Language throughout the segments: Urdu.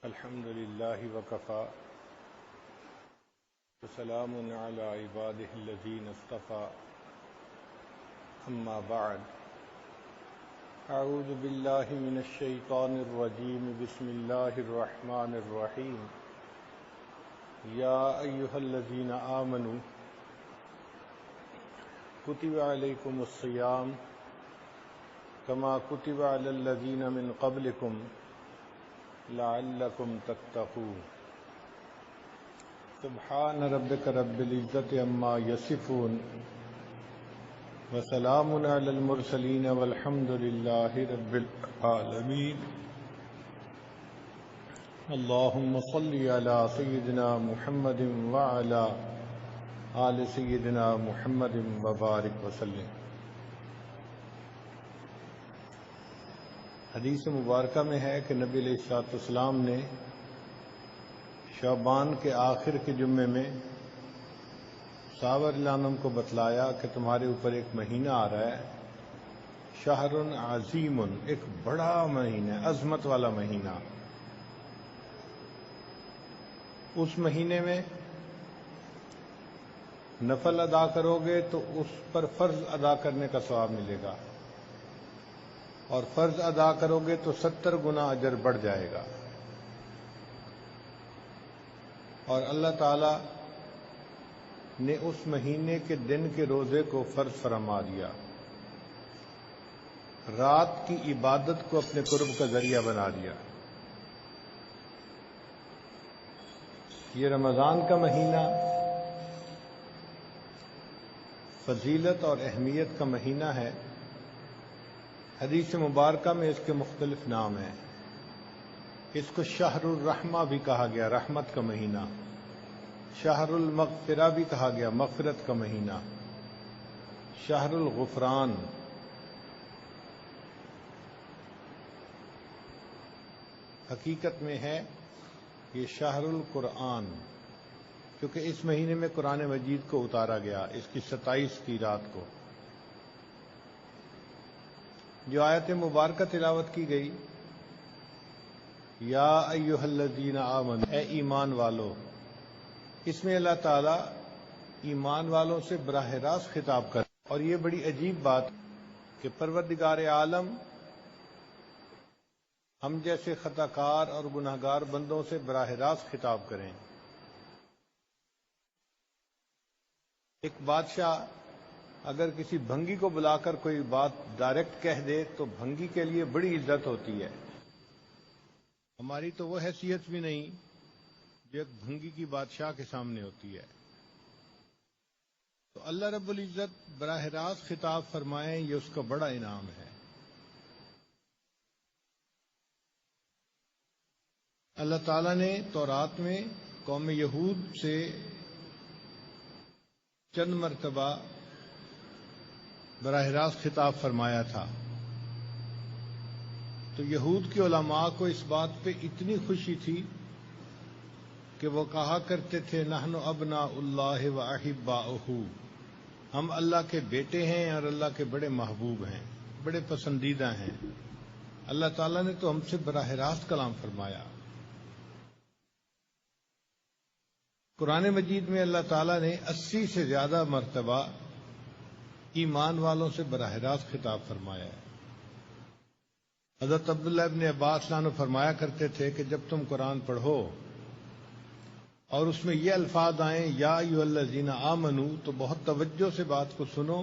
الحمد لله وكفى وسلام على عباده الذين اصطفى أما بعد أعوذ بالله من الشيطان الرجيم بسم الله الرحمن الرحيم يا أيها الذين آمنوا كتب عليكم الصيام كما كتب على الذين من قبلكم لعلكم تتقون سبحان ربك رب العزة عما يصفون وسلام على المرسلين والحمد لله رب العالمين اللهم صل على سيدنا محمد وعلى آل سيدنا محمد وبارك وسلم۔ حدیث مبارکہ میں ہے کہ نبی علیہ الصلوۃ والسلام نے شعبان کے آخر کے جمعے میں صحابہ رضی اللہ عنہم کو بتلایا کہ تمہارے اوپر ایک مہینہ آ رہا ہے، شہر عظیم، ایک بڑا مہینہ، عظمت والا مہینہ۔ اس مہینے میں نفل ادا کرو گے تو اس پر فرض ادا کرنے کا ثواب ملے گا، اور فرض ادا کرو گے تو 70 گنا اجر بڑھ جائے گا، اور اللہ تعالی نے اس مہینے کے دن کے روزے کو فرض فرما دیا، رات کی عبادت کو اپنے قرب کا ذریعہ بنا دیا۔ یہ رمضان کا مہینہ فضیلت اور اہمیت کا مہینہ ہے۔ حدیث مبارکہ میں اس کے مختلف نام ہیں۔ اس کو شہر الرحمہ بھی کہا گیا، رحمت کا مہینہ، شہر المغفرہ بھی کہا گیا، مغفرت کا مہینہ، شہر الغفران۔ حقیقت میں ہے یہ شہر القرآن، کیونکہ اس مہینے میں قرآن مجید کو اتارا گیا، اس کی 27 کی رات کو۔ جو آیت مبارکہ تلاوت کی گئی، یا ایھا الذین آمنوا، اے ایمان والو، اس میں اللہ تعالی ایمان والوں سے براہ راست خطاب کر، اور یہ بڑی عجیب بات کہ پروردگار عالم ہم جیسے خطا کار اور گناہ گار بندوں سے براہ راست خطاب کریں۔ ایک بادشاہ اگر کسی بھنگی کو بلا کر کوئی بات ڈائریکٹ کہہ دے تو بھنگی کے لیے بڑی عزت ہوتی ہے۔ ہماری تو وہ حیثیت بھی نہیں جو ایک بھنگی کی بادشاہ کے سامنے ہوتی ہے۔ تو اللہ رب العزت براہ راست خطاب فرمائیں، یہ اس کا بڑا انعام ہے۔ اللہ تعالیٰ نے تورات میں قوم یہود سے چند مرتبہ براہ راست خطاب فرمایا تھا، تو یہود کے علماء کو اس بات پہ اتنی خوشی تھی کہ وہ کہا کرتے تھے نحن ابناء اللہ و احباؤہ، ہم اللہ کے بیٹے ہیں اور اللہ کے بڑے محبوب ہیں، بڑے پسندیدہ ہیں۔ اللہ تعالیٰ نے تو ہم سے براہ راست کلام فرمایا۔ قرآن مجید میں اللہ تعالیٰ نے 80 سے زیادہ مرتبہ ایمان والوں سے براہ راست خطاب فرمایا ہے۔ حضرت عبداللہ ابن عباس عنہ فرمایا کرتے تھے کہ جب تم قرآن پڑھو اور اس میں یہ الفاظ آئیں یا ایھا الذین آمنوا، تو بہت توجہ سے بات کو سنو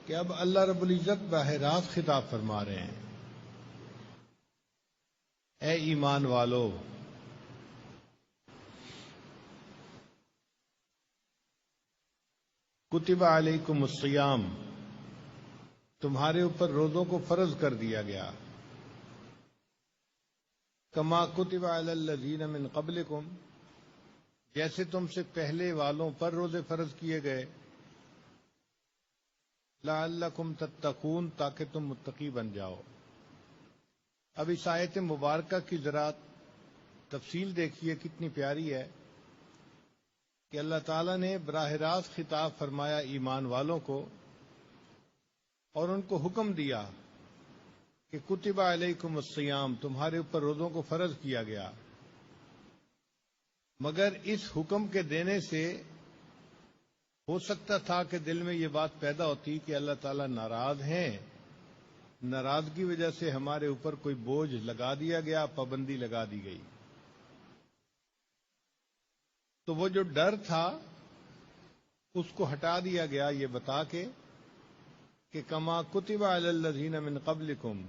کہ اب اللہ رب العزت براہ راست خطاب فرما رہے ہیں، اے ایمان والو۔ کتب علیکم الصیام، تمہارے اوپر روزوں کو فرض کر دیا گیا، کما کتب علی الذین من قبلکم، جیسے تم سے پہلے والوں پر روزے فرض کیے گئے، لعلکم تتقون، تاکہ تم متقی بن جاؤ۔ اب اس آیت مبارکہ کی ذرا تفصیل دیکھیے کتنی پیاری ہے کہ اللہ تعالیٰ نے براہ راست خطاب فرمایا ایمان والوں کو، اور ان کو حکم دیا کہ کتب علیکم الصیام، تمہارے اوپر روزوں کو فرض کیا گیا، مگر اس حکم کے دینے سے ہو سکتا تھا کہ دل میں یہ بات پیدا ہوتی کہ اللہ تعالیٰ ناراض ہیں، ناراضگی وجہ سے ہمارے اوپر کوئی بوجھ لگا دیا گیا، پابندی لگا دی گئی۔ تو وہ جو ڈر تھا اس کو ہٹا دیا گیا یہ بتا کے کہ کما کتب علی الذین من قبلکم،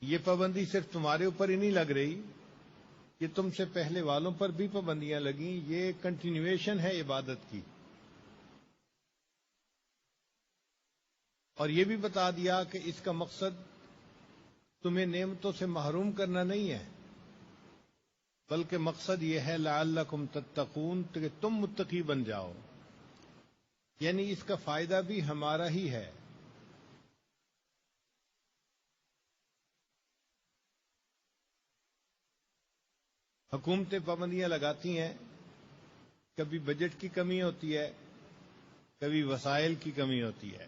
یہ پابندی صرف تمہارے اوپر ہی نہیں لگ رہی، یہ تم سے پہلے والوں پر بھی پابندیاں لگیں، یہ کنٹینیویشن ہے عبادت کی۔ اور یہ بھی بتا دیا کہ اس کا مقصد تمہیں نعمتوں سے محروم کرنا نہیں ہے، بلکہ مقصد یہ ہے لعلکم تتقون، کہ تم متقی بن جاؤ، یعنی اس کا فائدہ بھی ہمارا ہی ہے۔ حکومتیں پابندیاں لگاتی ہیں، کبھی بجٹ کی کمی ہوتی ہے، کبھی وسائل کی کمی ہوتی ہے۔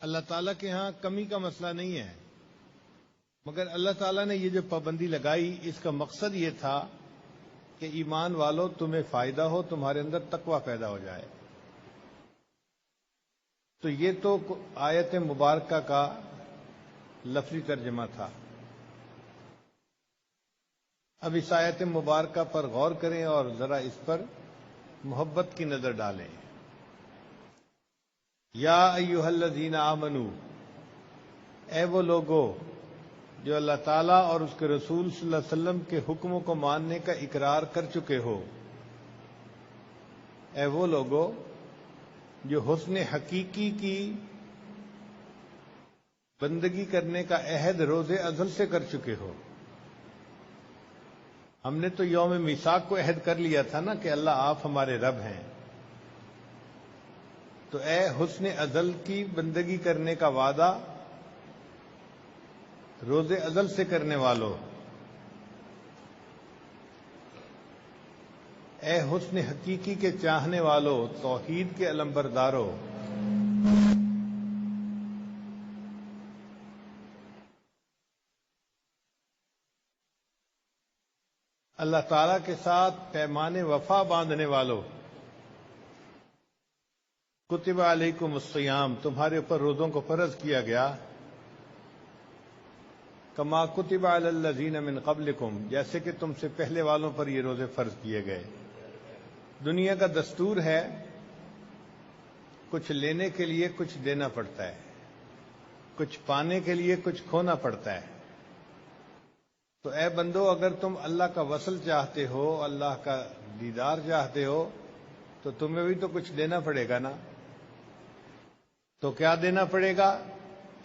اللہ تعالیٰ کے ہاں کمی کا مسئلہ نہیں ہے، مگر اللہ تعالیٰ نے یہ جو پابندی لگائی اس کا مقصد یہ تھا کہ ایمان والو تمہیں فائدہ ہو، تمہارے اندر تقوی پیدا ہو جائے۔ تو یہ تو آیت مبارکہ کا لفظی ترجمہ تھا۔ اب اس آیت مبارکہ پر غور کریں اور ذرا اس پر محبت کی نظر ڈالیں۔ یا ایھا الذین آمنو، اے وہ لوگو جو اللہ تعالیٰ اور اس کے رسول صلی اللہ علیہ وسلم کے حکموں کو ماننے کا اقرار کر چکے ہو، اے وہ لوگو جو حسن حقیقی کی بندگی کرنے کا عہد روز ازل سے کر چکے ہو۔ ہم نے تو یوم میثاق کو عہد کر لیا تھا نا کہ اللہ آپ ہمارے رب ہیں، تو اے حسن ازل کی بندگی کرنے کا وعدہ روز ازل سے کرنے والو، اے حسن حقیقی کے چاہنے والو، توحید کے علمبردارو، اللہ تعالی کے ساتھ پیمان وفا باندھنے والو، کتب علیکم الصیام، تمہارے اوپر روزوں کو فرض کیا گیا، کما کتب علی الذین من قبلکم، جیسے کہ تم سے پہلے والوں پر یہ روزے فرض کیے گئے۔ دنیا کا دستور ہے کچھ لینے کے لیے کچھ دینا پڑتا ہے، کچھ پانے کے لیے کچھ کھونا پڑتا ہے۔ تو اے بندو، اگر تم اللہ کا وصل چاہتے ہو، اللہ کا دیدار چاہتے ہو، تو تمہیں بھی تو کچھ دینا پڑے گا نا۔ تو کیا دینا پڑے گا؟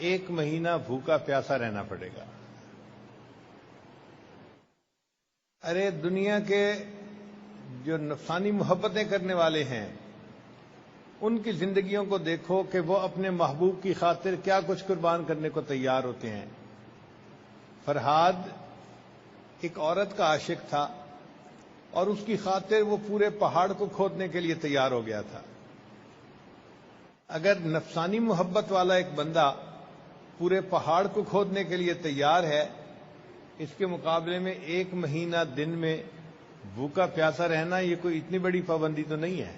1 مہینہ بھوکا پیاسا رہنا پڑے گا۔ ارے دنیا کے جو نفسانی محبتیں کرنے والے ہیں ان کی زندگیوں کو دیکھو کہ وہ اپنے محبوب کی خاطر کیا کچھ قربان کرنے کو تیار ہوتے ہیں۔ فرحاد ایک عورت کا عاشق تھا اور اس کی خاطر وہ پورے پہاڑ کو کھودنے کے لیے تیار ہو گیا تھا۔ اگر نفسانی محبت والا ایک بندہ پورے پہاڑ کو کھودنے کے لیے تیار ہے، اس کے مقابلے میں 1 مہینہ دن میں بھوکا پیاسا رہنا یہ کوئی اتنی بڑی پابندی تو نہیں ہے۔